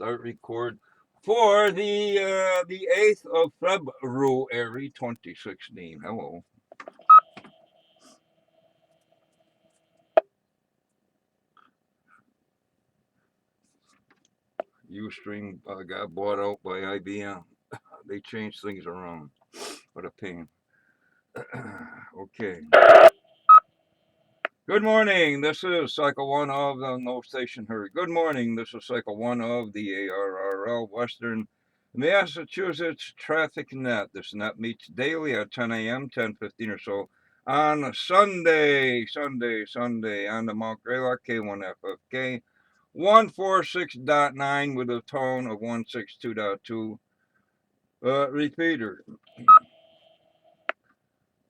start record for the 8th of February 2016. Hello. Ustream got bought out by IBM. They changed things around. What a pain. Okay. Good morning. This is Cycle 1 of the No Station Hurry. Good morning. This is Cycle 1 of the ARRL Western Massachusetts Traffic Net. This net meets daily at 10 a.m., 10:15 or so on Sunday, on the Mount Greylock K1FFK 146.9 with a tone of 162.2 repeater.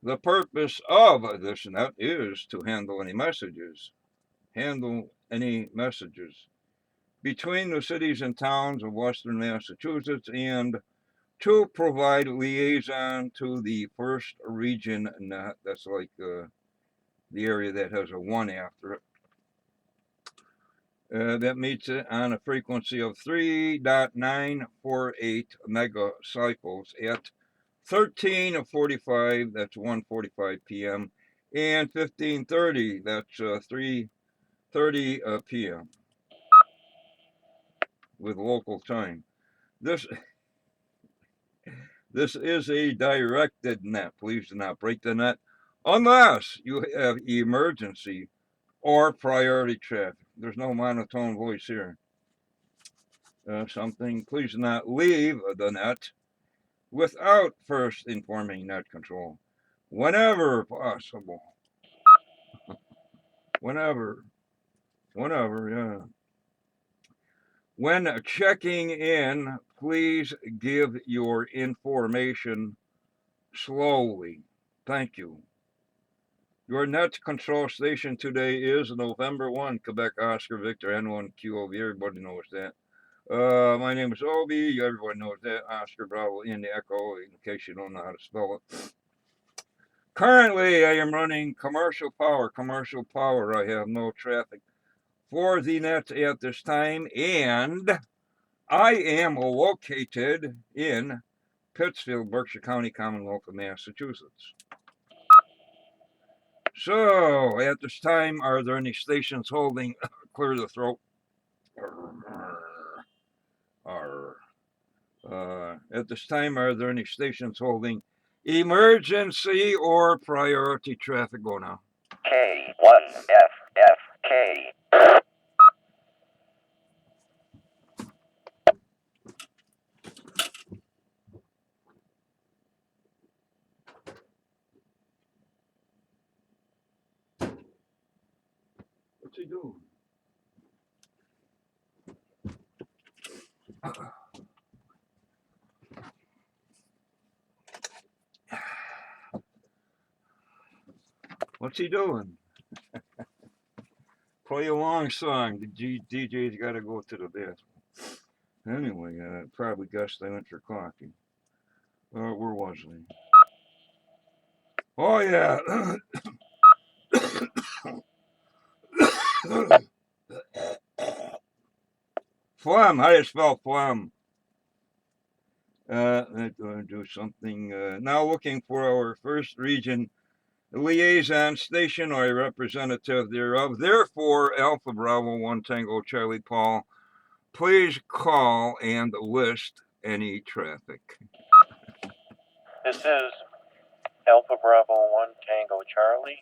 The purpose of this net is to handle any messages between the cities and towns of Western Massachusetts and to provide liaison to the first region net. That's like the area that has a 1 after it. That meets it on a frequency of 3.948 megacycles at 13:45, that's 1:45 p.m., and 15:30, that's 3:30 p.m. with local time. This is a directed net. Please do not break the net unless you have emergency or priority traffic. There's no monotone voice here. Please do not leave the net without first informing net control whenever possible. Whenever, yeah. When checking in, please give your information slowly. Thank you. Your net control station today is November 1, Quebec Oscar Victor N1 QOV. Everybody knows that. My name is Obi. Everyone knows that. Oscar Bravo in the Echo, in case you don't know how to spell it. Currently, I am running commercial power. I have no traffic for the net at this time, and I am located in Pittsfield, Berkshire County, Commonwealth of Massachusetts. So, at this time, are there any stations holding, clear the throat? At this time, are there any stations holding emergency or priority traffic? Go now. K1FFK. What's he doing? What's he doing? Play a long song. The DJ's got to go to the bathroom. Anyway, probably guessed I went for coffee. Where was I? Oh, yeah. Phlegm. How do you spell phlegm? Let's do something. Now looking for our first region liaison station or a representative thereof. Therefore, Alpha Bravo 1 Tango Charlie Paul, please call and list any traffic. This is Alpha Bravo 1 Tango Charlie,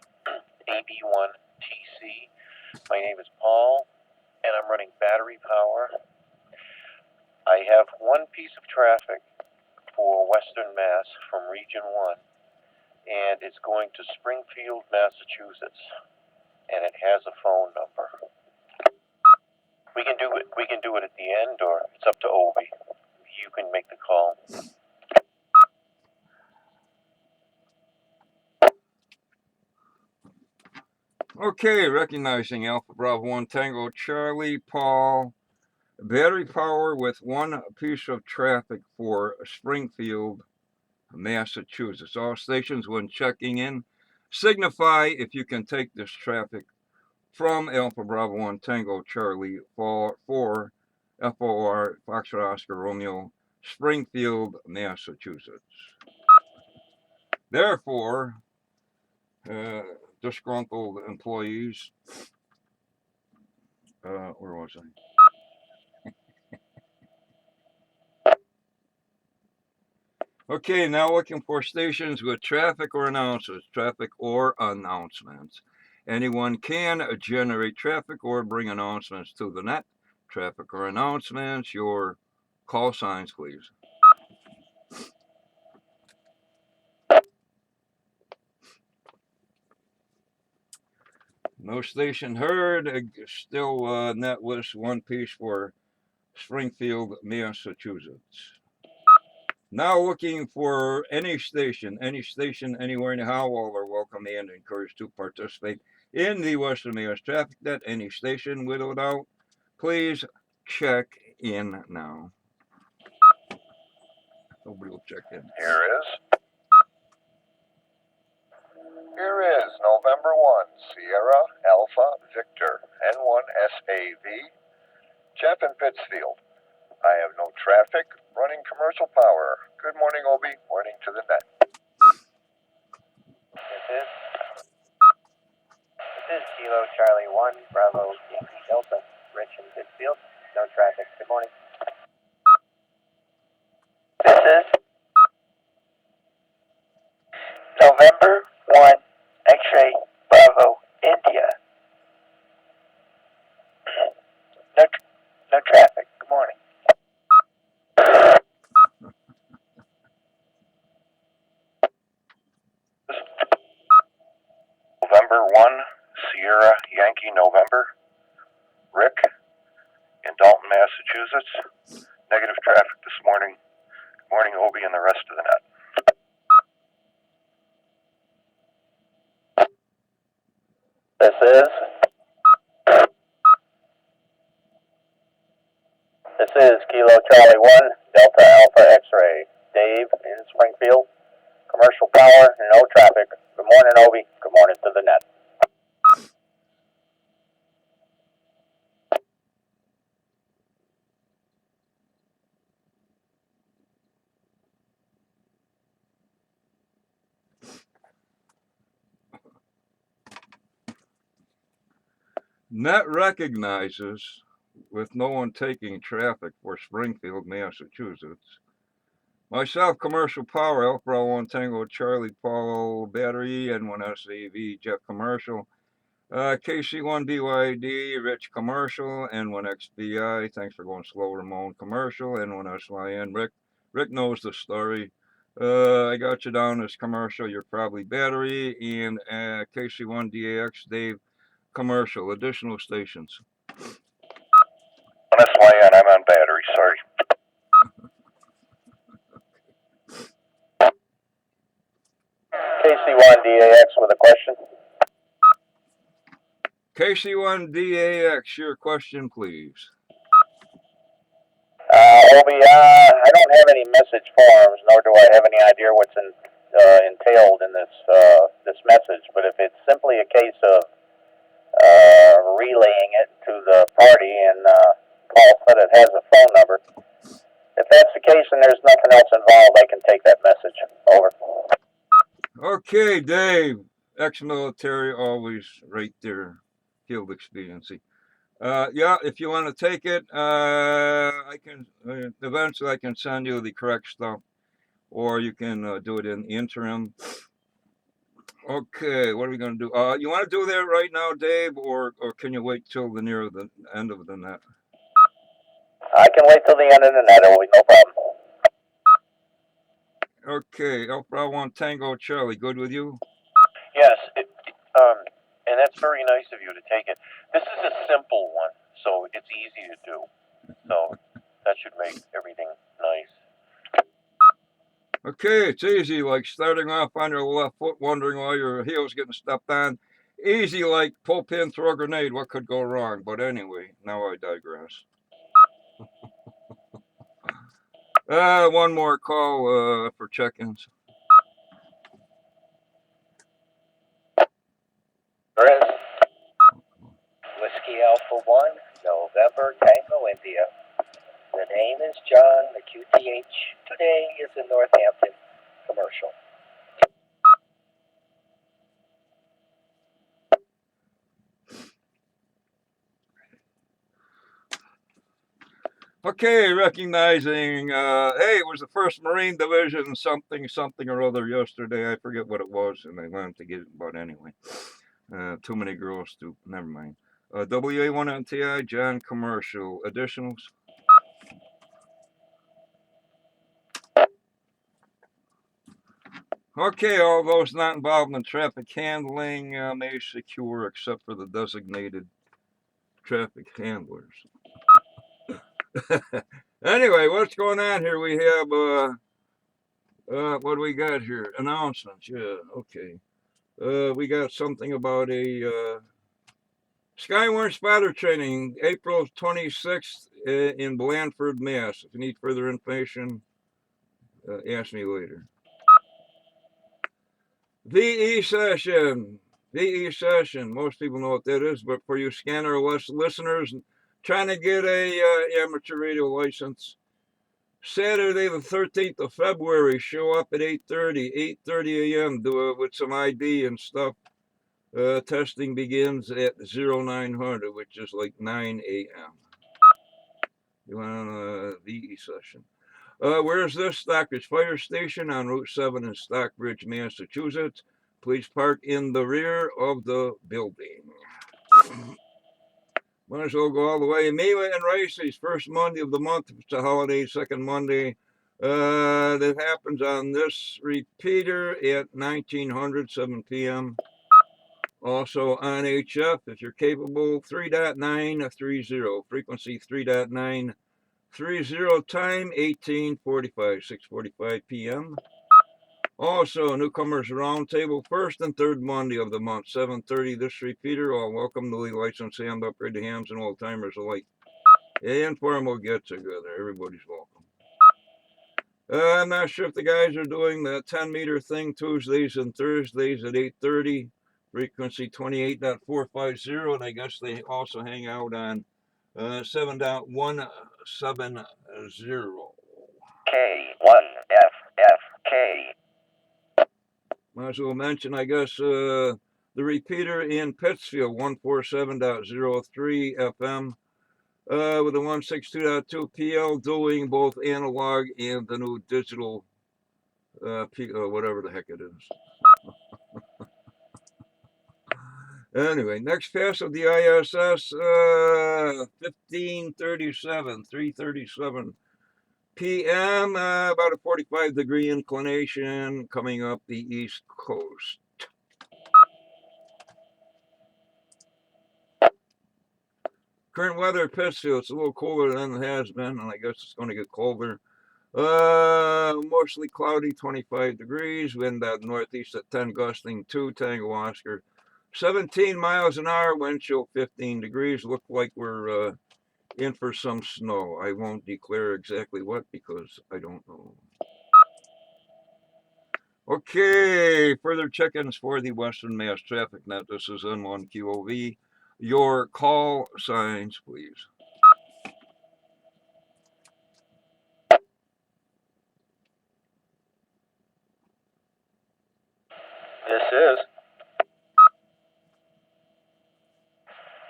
AB1TC. My name is Paul, and I'm running battery power. I have one piece of traffic for Western Mass from Region 1, and it's going to Springfield, Massachusetts, and it has a phone number. We can do it at the end, or it's up to Obi. You can make the call. Okay, recognizing Alpha Bravo 1 Tango Charlie Paul, battery power with one piece of traffic for Springfield, Massachusetts. All stations, when checking in, signify if you can take this traffic from Alpha Bravo 1 Tango Charlie for FOR, Foxtrot Oscar Romeo, Springfield, Massachusetts. Therefore, disgruntled employees, where was I? Okay, now looking for stations with traffic or announcements. Anyone can generate traffic or bring announcements to the net. Traffic or announcements, your call signs, please. No station heard. Still net list one piece for Springfield, Massachusetts. Now looking for any station anywhere in the Howell are welcome and encouraged to participate in the Western Mass Traffic Net. Any station with or without, please check in now. Nobody will check in. Here is November 1, Sierra Alpha Victor N1 SAV, Jeff in Pittsfield. I have no traffic, running commercial power. Good morning, Obi. Morning to the net. This is Kilo Charlie 1, Bravo Yankee Delta, Rich in Pittsfield. No traffic. Good morning. This is November 1, X-ray Bravo India. No traffic. Good morning. November 1, Sierra Yankee November, Rick in Dalton, Massachusetts. Negative traffic this morning. Good morning, Obi, and the rest of the net. This is Kilo Charlie 1, Delta Alpha X-ray. Dave in Springfield. Commercial power, no traffic. Good morning, Obi. Good morning to the net. Net recognizes, with no one taking traffic for Springfield, Massachusetts. Myself, Commercial Power, Alpha 1 Tango Charlie Paul Battery, N1 SAV, Jeff Commercial. KC1 BYD, Rich Commercial, N1XBI. Thanks for going slow, Ramon Commercial, N1SYN. Rick knows the story. I got you down as Commercial. You're probably Battery, and KC1 DAX, Dave Commercial. Additional stations. On SYN, I'm on battery, sorry. KC1 DAX with a question. KC1 DAX, your question, please. Obi, I don't have any message forms, nor do I have any idea what's entailed in this message. But if it's simply a case of relaying it to the party, and Paul said it has a phone number. If that's the case and there's nothing else involved, I can take that message. Over. Okay, Dave, ex-military, always right there, field expediency. Yeah, if you want to take it, I can eventually I can send you the correct stuff, or you can do it in the interim. Okay, what are we going to do? You want to do that right now, Dave, or can you wait till the near the end of the net? I can wait till the end of the net, Obi, no problem. Okay, Alpha 1 Tango Charlie, good with you? Yes, and that's very nice of you to take it. This is a simple one, so it's easy to do. So that should make everything nice. Okay, it's easy, like starting off on your left foot, wondering why your heel's getting stepped on. Easy like pull pin, throw a grenade, what could go wrong? But anyway, now I digress. One more call for check-ins. There is. Whiskey Alpha 1, November Tango India. The name is John. The QTH today is in Northampton Commercial. Okay, recognizing, hey, it was the 1st Marine Division something or other yesterday. I forget what it was, and I wanted to get it, but anyway. Too many girls to, never mind. WA1NTI, John Commercial. Additionals? Okay, all those not involved in traffic handling may secure except for the designated traffic handlers. Anyway, what's going on here? We have, what do we got here? Announcements, yeah, okay. We got something about a Skywarn spotter training, April 26th in Blandford, Mass. If you need further information, ask me later. VE session. VE session. Most people know what that is, but for you scanner listeners trying to get a amateur radio license, Saturday the 13th of February, show up at 8:30 a.m. Do it with some ID and stuff. Testing begins at 0900, which is like 9 a.m. You want a VE session. Where's this? Stockbridge Fire Station on Route 7 in Stockbridge, Massachusetts. Please park in the rear of the building. Might as well go all the way. Melee and Races, first Monday of the month. It's a holiday, second Monday. That happens on this repeater at 1900, 7 p.m. Also on HF, if you're capable, 3.930, frequency 3.930, time 1845, 6:45 p.m. Also, newcomers roundtable, first and third Monday of the month, 7:30. This repeater, all welcome, newly licensed ham, upgraded hams, and old timers alike. Informal get together, everybody's welcome. I'm not sure if the guys are doing the 10-meter thing Tuesdays and Thursdays at 8:30, frequency 28.450, and I guess they also hang out on 7.170. K1FFK. Might as well mention, I guess, the repeater in Pittsfield, 147.03 FM, with the 162.2 PL, doing both analog and the new digital, whatever the heck it is. Anyway, next pass of the ISS, 1537, 3:37 p.m., about a 45-degree inclination coming up the East Coast. Current weather at Pittsfield, it's a little cooler than it has been, and I guess it's going to get colder. Mostly cloudy, 25 degrees, wind out northeast at 10, gusting 2, Tango Oscar. 17 miles an hour, wind chill 15 degrees. Look like we're in for some snow. I won't declare exactly what because I don't know. Okay, further check-ins for the Western Mass Traffic Net. This is N1QOV. Your call signs, please.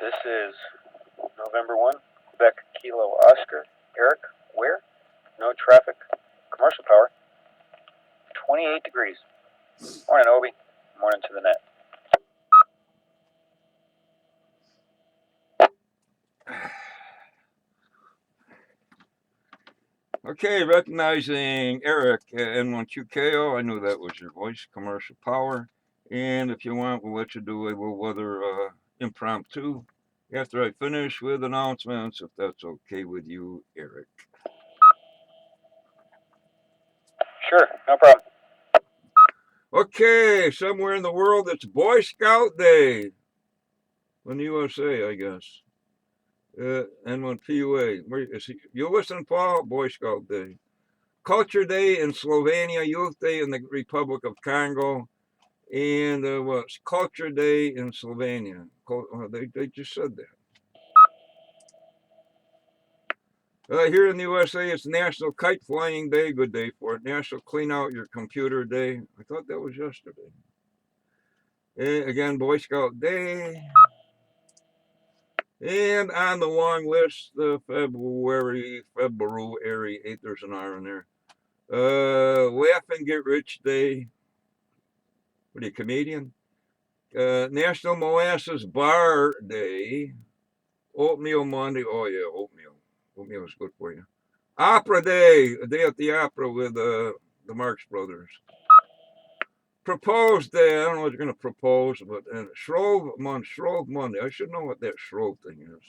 This is November 1, Quebec Kilo Oscar. Eric, where? No traffic. Commercial power. 28 degrees. Morning, Obi. Morning to the net. Okay, recognizing Eric, N1QKO. I knew that was your voice, commercial power. And if you want, we'll let you do a little weather impromptu after I finish with announcements, if that's okay with you, Eric. Sure, no problem. Okay, somewhere in the world it's Boy Scout Day. In the USA, I guess. N1PUA. Where is he? You listen, Paul? Boy Scout Day. Culture Day in Slovenia, Youth Day in the Republic of Congo, and what's Culture Day in Slovenia? They just said that. Here in the USA, it's National Kite Flying Day. Good day for it. National Clean Out Your Computer Day. I thought that was yesterday. Again, Boy Scout Day. And on the long list, February 8th, there's an R in there. Laugh and Get Rich Day. What are you, comedian? National Molasses Bar Day. Oatmeal Monday. Oh, yeah, oatmeal. Oatmeal is good for you. Opera Day. A day at the opera with the Marx Brothers. Propose Day. I don't know what you're going to propose, but Shrove Monday. I should know what that Shrove thing is.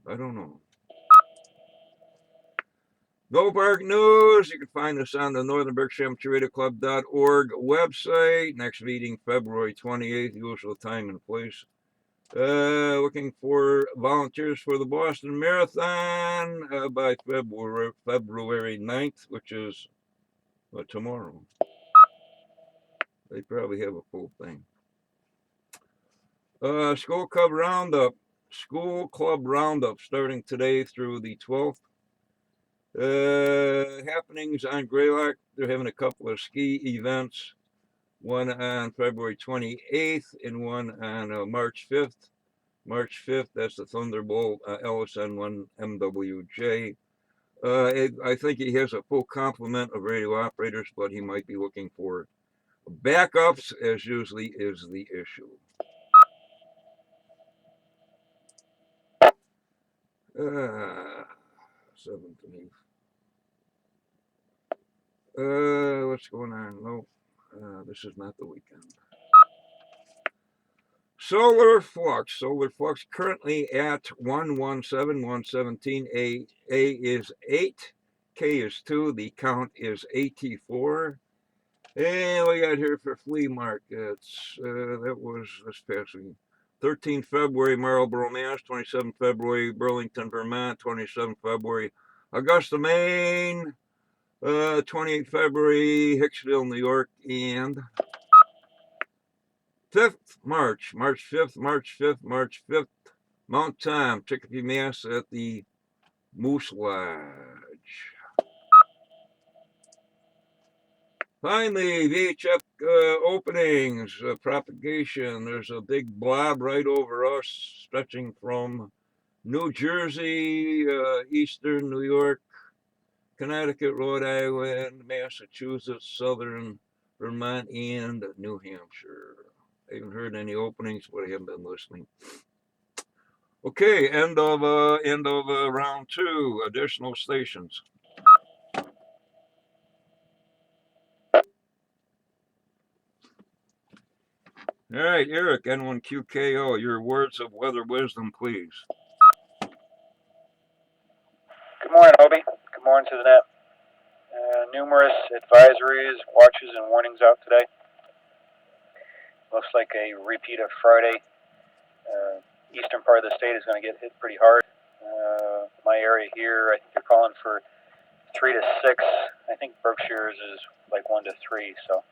I don't know. Go Park News. You can find us on the Northern Berkshire Amateur Radio Club.org website. Next meeting, February 28th, usual time and place. Looking for volunteers for the Boston Marathon by February 9th, which is tomorrow. They probably have a full thing. School Club Roundup starting today through the 12th. Happenings on Greylock. They're having a couple of ski events. One on February 28th and one on March 5th. March 5th, that's the Thunderbolt LSN1 MWJ. I think he has a full complement of radio operators, but he might be looking for backups, as usually is the issue. 17th. What's going on? No, this is not the weekend. Solar Flux currently at 117, 117. A is 8, K is 2, the count is 84. And we got here for flea markets. That was this past week. 13 February, Marlboro, Mass. 27 February, Burlington, Vermont. 27 February, Augusta, Maine. 28 February, Hicksville, New York. And 5th March 5th, Mount Tom, Chicopee, Mass. At the Moose Lodge. Finally, VHF openings, propagation. There's a big blob right over us, stretching from New Jersey, eastern New York, Connecticut, Rhode Island, Massachusetts, southern Vermont, and New Hampshire. I haven't heard any openings, but I haven't been listening. Okay, end of round 2. Additional stations. All right, Eric, N1QKO, your words of weather wisdom, please. Good morning, Obi. Good morning to the net. Numerous advisories, watches, and warnings out today. Looks like a repeat of Friday. Eastern part of the state is going to get hit pretty hard. My area here, I think they're calling for 3 to 6. I think Berkshire's is like 1 to 3. So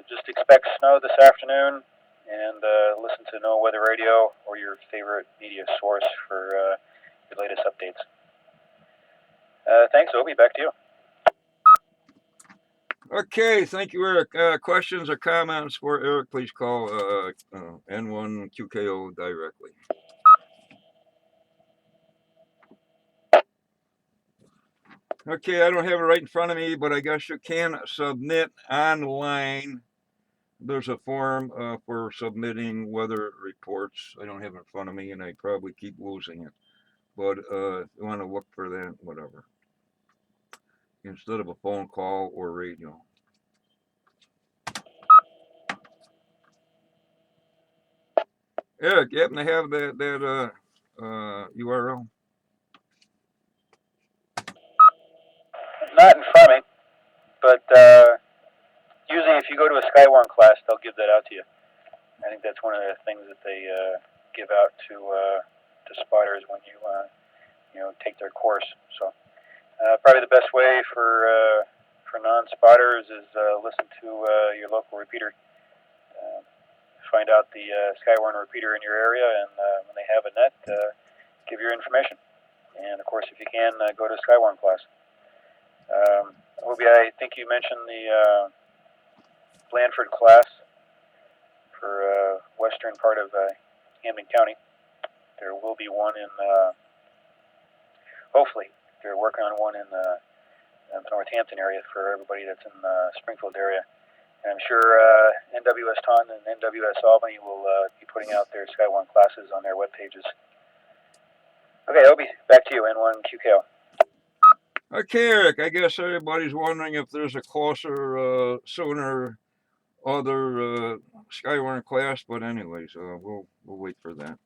just expect snow this afternoon, and listen to No Weather Radio or your favorite media source for your latest updates. Thanks, Obi. Back to you. Okay, thank you, Eric. Questions or comments for Eric, please call N1QKO directly. Okay, I don't have it right in front of me, but I guess you can submit online. There's a form for submitting weather reports. I don't have it in front of me, and I probably keep losing it. But if you want to look for that, whatever. Instead of a phone call or radio. Eric, you happen to have that URL? Not in front of me, but usually if you go to a Skywarn class, they'll give that out to you. I think that's one of the things that they give out to spotters when you take their course. So probably the best way for non-spotters is listen to your local repeater. Find out the Skywarn repeater in your area, and when they have a net, give your information. And course, if you can, go to Skywarn class. Obi, I think you mentioned the Blandford class for western part of Hamden County. There will be one in, hopefully, they're working on one in the Northampton area for everybody that's in the Springfield area. And I'm sure NWS Taunton and NWS Albany will be putting out their Skywarn classes on their web pages. Okay, Obi, back to you, N1 QKL. Okay, Eric, I guess everybody's wondering if there's a closer, sooner other Skywarn class, but anyways, we'll wait for that.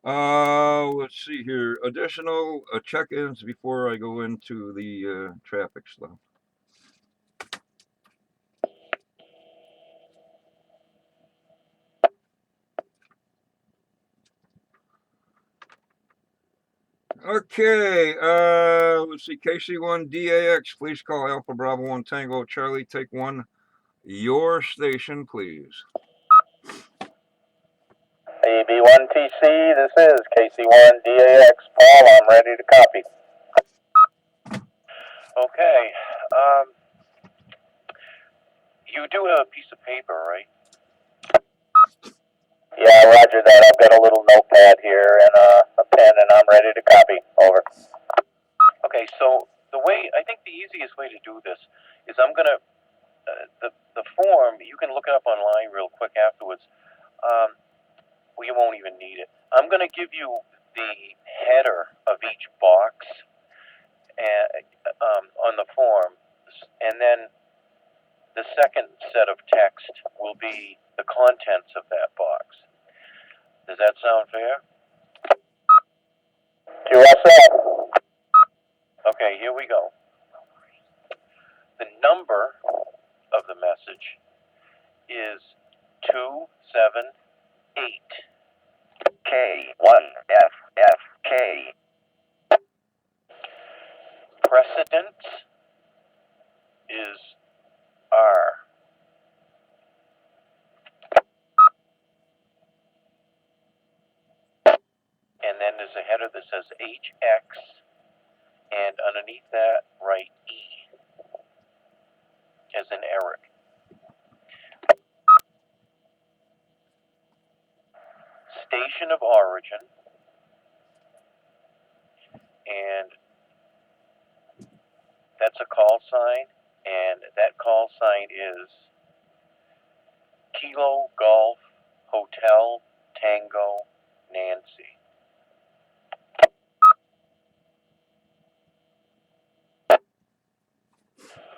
Let's see here. Additional check-ins before I go into the traffic stuff. Okay, let's see. KC1 DAX, please call Alpha Bravo 1 Tango Charlie. Take 1. Your station, please. AB1TC, this is KC1DAX. Paul, I'm ready to copy. Okay. You do have a piece of paper, right? Yeah, roger that. I've got a little notepad here and a pen, and I'm ready to copy. Over. Okay, so I think the easiest way to do this is I'm going to, the form, you can look it up online real quick afterwards. Well, you won't even need it. I'm going to give you the header of each box on the form, and then the second set of text will be the contents of that box. Does that sound fair? QSL. Okay, here we go. The number of the message is 278. K1FFK. Precedence is R. And then there's a header that says HX, and underneath that, write E, as in Eric. Station of origin, and that's a call sign, and that call sign is Kilo Golf Hotel Tango Nancy.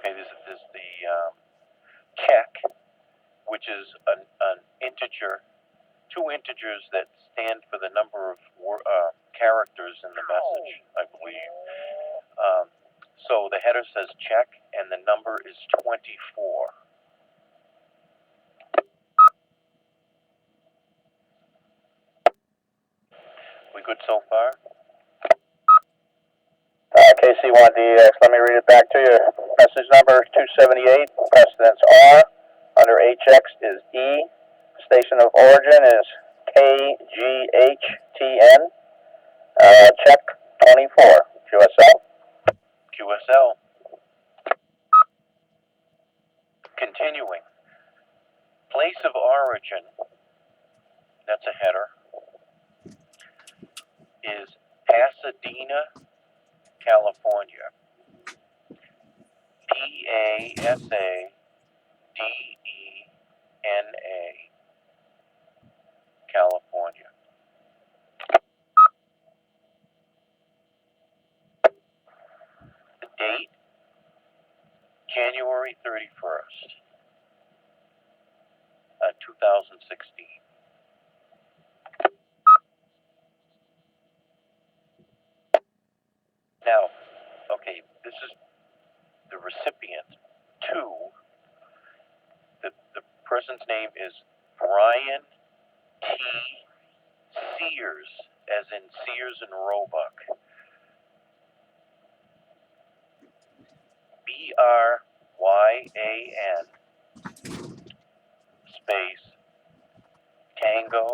Okay, this is the check, which is an integer, 2 integers that stand for the number of characters in the message, I believe. So the header says check, and the number is 24. We good so far? KC1DX, let me read it back to you. Message number 278, precedence R. Under HX is E. Station of origin is KGHTN. Check 24. QSL. QSL. Continuing. Place of origin, that's a header, is Pasadena, California. PASADENA, California. The date, January 31st, 2016. Now, okay, this is the recipient. 2, the person's name is Brian T. Sears, as in Sears and Roebuck. BRYAN space Tango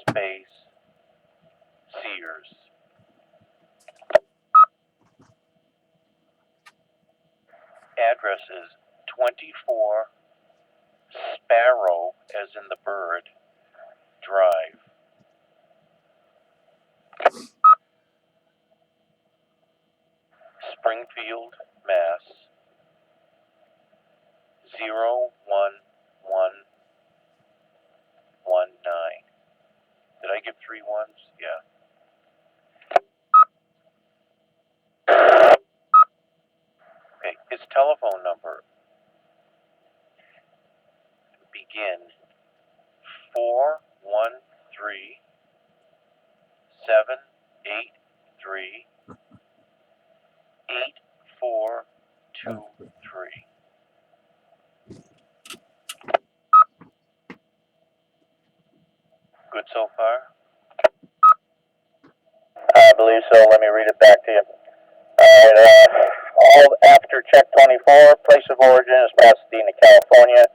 space Sears. address is 24 Sparrow, as in the bird, Drive. Springfield, Mass. 01119. Did I give 3 ones? Yeah. Okay, his telephone number begin 413 783 8423. Good so far? I believe so. Let me read it back to you. Alright, all after check 24, place of origin is Pasadena, California.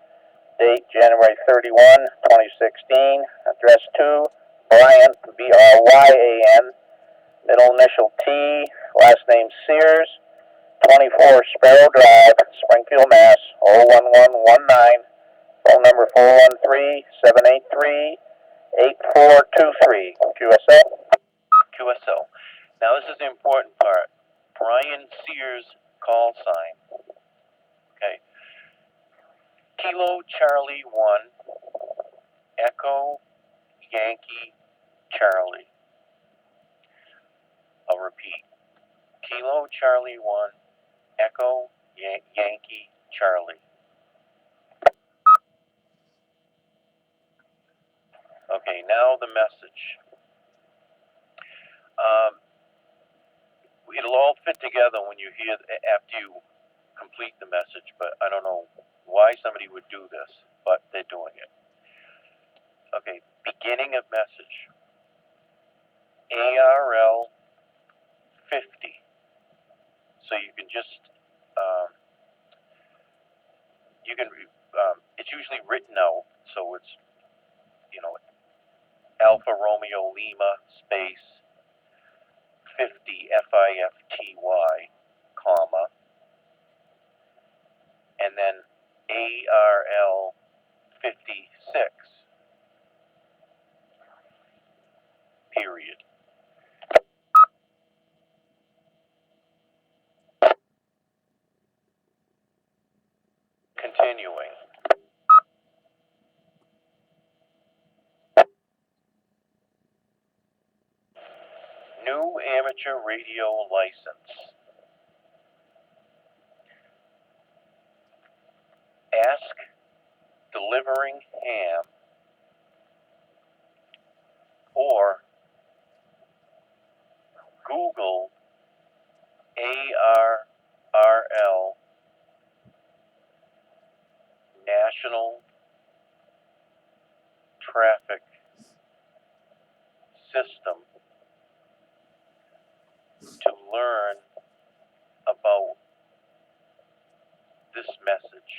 Date January 31, 2016. Address 2, Bryan, B-R-Y-A-N. Middle initial T, last name Sears. 24 Sparrow Drive, Springfield, Mass. 01119. Phone number 413-783-8423. QSL. QSO. Now this is the important part. Brian Sears call sign. Okay. Kilo Charlie 1, Echo Yankee Charlie. I'll repeat. Kilo Charlie 1, Echo Yankee Charlie. Okay, now the message. It'll all fit together when you hear, after you complete the message, but I don't know why somebody would do this, but they're doing it. Okay, beginning of message. ARL 50. So you can just, it's usually written out, so it's, Alpha Romeo Lima space 50 FIFTY, comma, and then ARL 56, period. Continuing. New amateur radio license. Ask delivering ham or Google ARRL National Traffic System to learn about this message.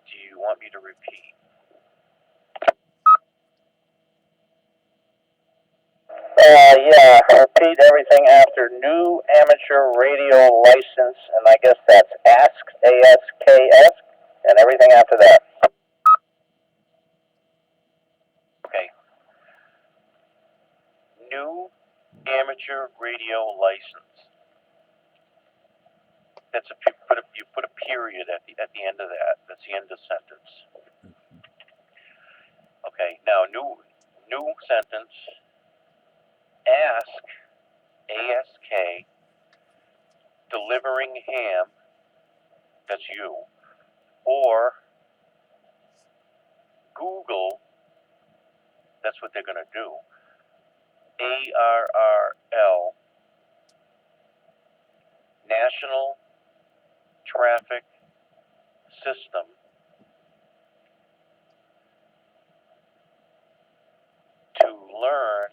Do you want me to repeat? Yeah, repeat everything after new amateur radio license, and I guess that's ASK, ASKS, and everything after that. Okay. New amateur radio license. That's you put a period at the end of that. That's the end of the sentence. Okay. Now new sentence. Ask ASK delivering ham. That's you. Or Google. That's what they're gonna do. ARRL National Traffic System to learn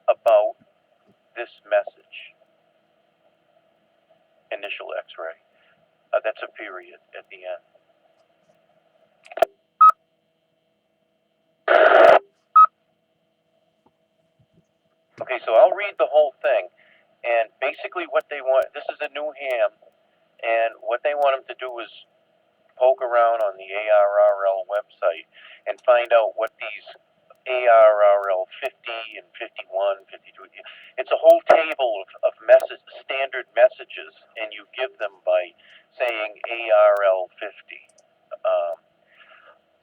about this message. Initial X-ray. That's a period at the end. Okay, so I'll read the whole thing. And basically what they want, this is a new ham, and what they want them to do is poke around on the ARRL website and find out what these ARRL 50 and 51, 52, it's a whole table of standard messages, and you give them by saying ARL 50.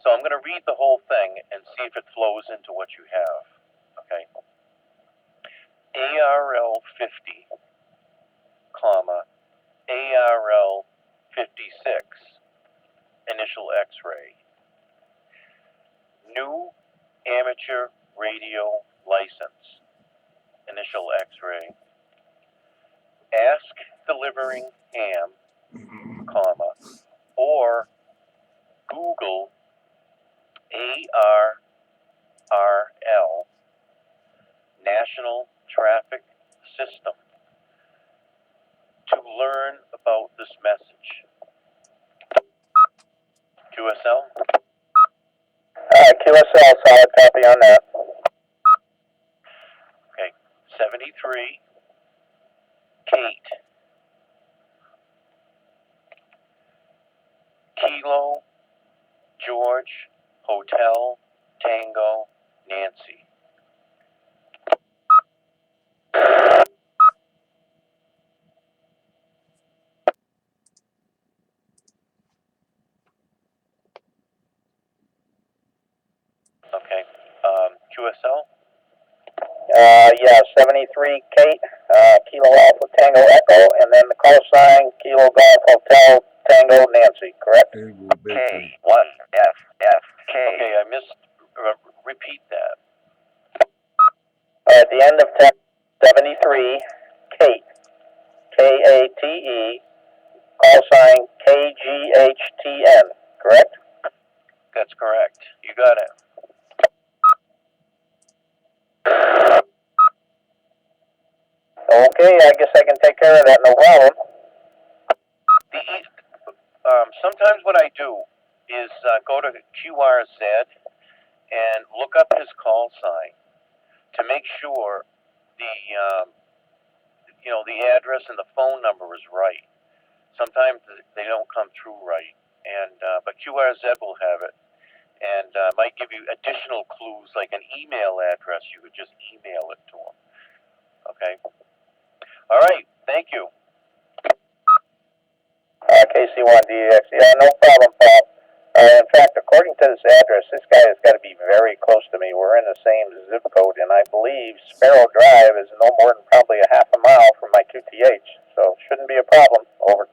So I'm going to read the whole thing and see if it flows into what you have. Okay. ARL 50, comma, ARL 56, initial X-ray. New amateur radio license, initial X-ray. Ask delivering ham, comma, or Google ARRL, National Traffic System, to learn about this message. QSL? QSL, solid copy on that. Okay. 73, Kate. Kilo, George, Hotel, Tango, Nancy. Okay. QSL? Yeah, 73 Kate, Kilo Alpha Tango Echo, and then the call sign, Kilo Golf Hotel Tango Nancy, correct? K1FFK. Okay, I missed, repeat that. At the end of 73, Kate, Kate, call sign KGHTN, correct? That's correct. You got it. Okay, I guess I can take care of that, no problem. Sometimes what I do is go to QRZ and look up his call sign to make sure the address and the phone number is right. Sometimes they don't come through right, and but QRZ will have it, and might give you additional clues like an email address. You could just email it to them. Okay. All right. Thank you. KC1DX, yeah, no problem, Paul. In fact, according to this address, this guy has got to be very close to me. We're in the same zip code, and I believe Sparrow Drive is no more than probably a half a mile from my QTH, so shouldn't be a problem. Over.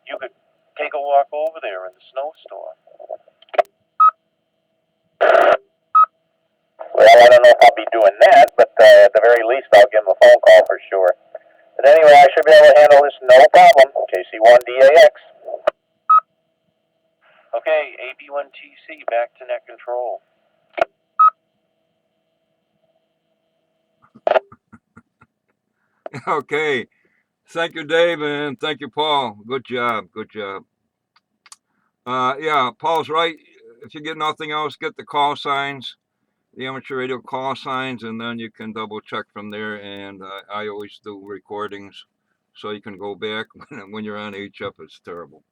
You could take a walk over there in the snowstorm. Well, I don't know if I'll be doing that, but at the very least, I'll give him a phone call for sure. But anyway, I should be able to handle this no problem. KC1DAX. Okay, AB1TC, back to net control. Okay. Thank you, Dave, and thank you, Paul. Good job. Good job. Yeah, Paul's right. If you get nothing else, get the call signs, the amateur radio call signs, and then you can double check from there. And I always do recordings, so you can go back when you're on HF. It's terrible.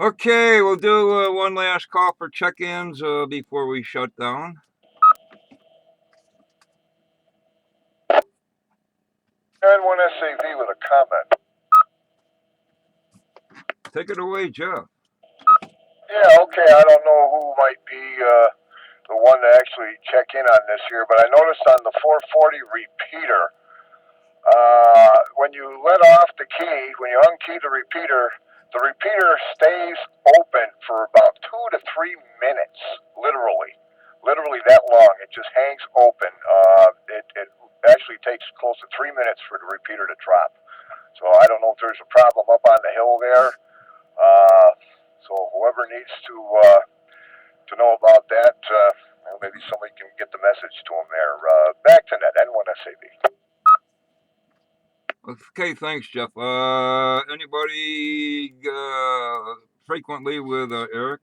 Okay, we'll do one last call for check-ins before we shut down. And one SAV with a comment. Take it away, Jeff. Yeah, okay, I don't know who might be the one to actually check in on this here, but I noticed on the 440 repeater, when you let off the key, when you unkey the repeater stays open for about 2 to 3 minutes, literally that long. It just hangs open. It actually takes close to 3 minutes for the repeater to drop. So I don't know if there's a problem up on the hill there. So whoever needs to know about that, maybe somebody can get the message to them there. Back to net, N1SAB. Okay, thanks, Jeff. Anybody frequently with Eric?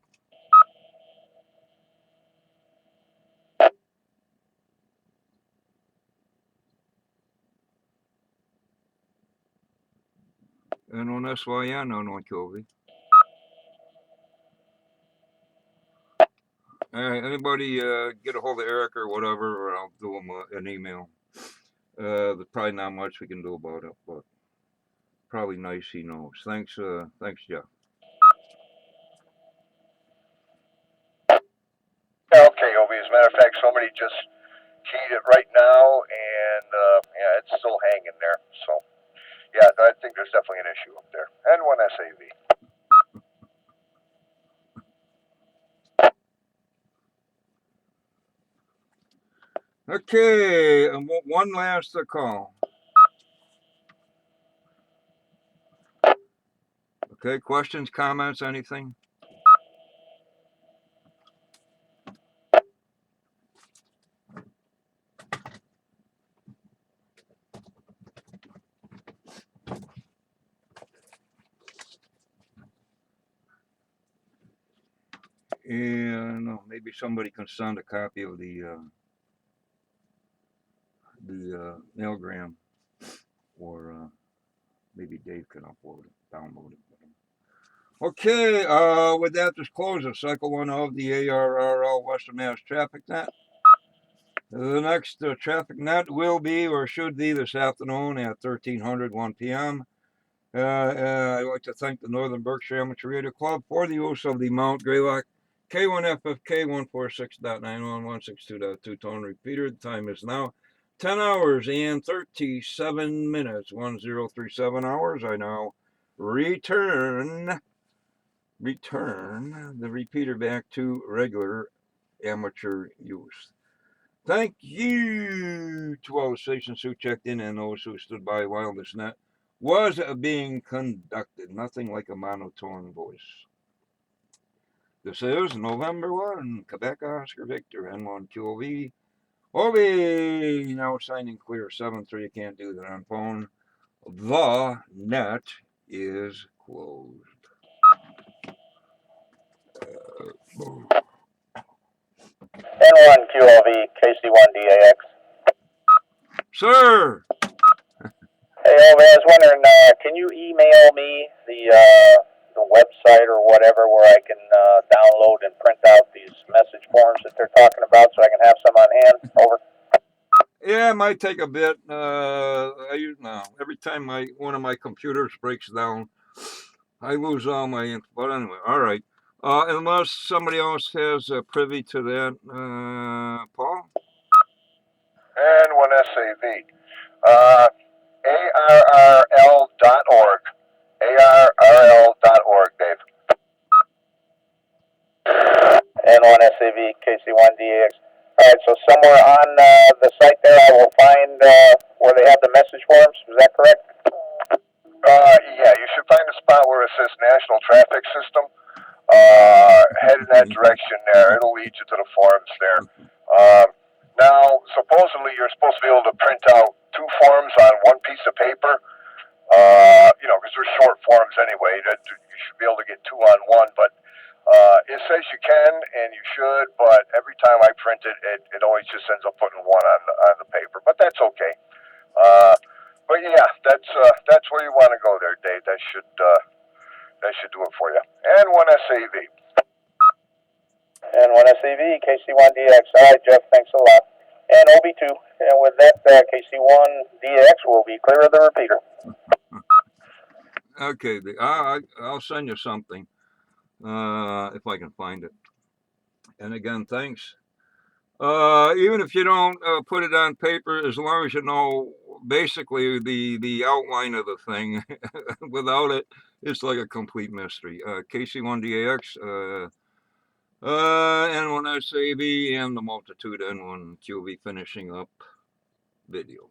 N1SYN, N1QV. All right, anybody get a hold of Eric or whatever, or I'll do him an email. There's probably not much we can do about it, but probably nice he knows. Thanks, Jeff. Okay, Obi. As a matter of fact, somebody just keyed it right now, and yeah, it's still hanging there. So yeah, I think there's definitely an issue up there. N1SAV. Okay, one last call. Okay, questions, comments, anything? And maybe somebody can send a copy of the mailgram, or maybe Dave can upload it, download it. Okay, with that, this closes cycle 1 of the ARRL Western Mass Traffic Net. The next traffic net will be, or should be, this afternoon at 1300, 1 p.m. I'd like to thank the Northern Berkshire Amateur Radio Club for the use of the Mount Greylock K1FFK 146.91162.2 tone repeater. The time is now 10 hours and 37 minutes, 1037 hours. I now return the repeater back to regular amateur use. Thank you to all the stations who checked in and those who stood by while this net was being conducted. Nothing like a monotone voice. This is November 1, Quebec Oscar Victor, N1QV. Obi, now signing clear, 7-3, you can't do that on phone. The net is closed. N1QLV, KC1DAX. Sir! Hey, Obi, I was wondering, can you email me the website or whatever where I can download and print out these message forms that they're talking about so I can have some on hand? Over. Yeah, it might take a bit. Every time one of my computers breaks down, I lose all my info. But anyway, all right. Unless somebody else has privy to that, Paul? N1SAV. ARRL.org. ARRL.org, Dave. N1SAV, KC1DAX. Alright, so somewhere on the site there I will find where they have the message forms. Is that correct? Yeah, you should find a spot where it says National Traffic System. Head in that direction there. It'll lead you to the forms there. Now, supposedly you're supposed to be able to print out 2 forms on 1 piece of paper. Because they're short forms anyway. That you should be able to get 2 on 1, but it says you can and you should. But every time I print it, it always just ends up putting 1 on the paper. But that's okay. But yeah, that's where you want to go there, Dave. That should do it for you. N1SAV. N1SAV, KC1DX. Alright, Jeff, thanks a lot. And OB2. And with that, KC1DX will be clear of the repeater. Okay, I'll send you something if I can find it. And again, thanks. Even if you don't put it on paper, as long as you know basically the outline of the thing, without it, it's like a complete mystery. KC1DAX, N1SAV, and the multitude N1QV finishing up video.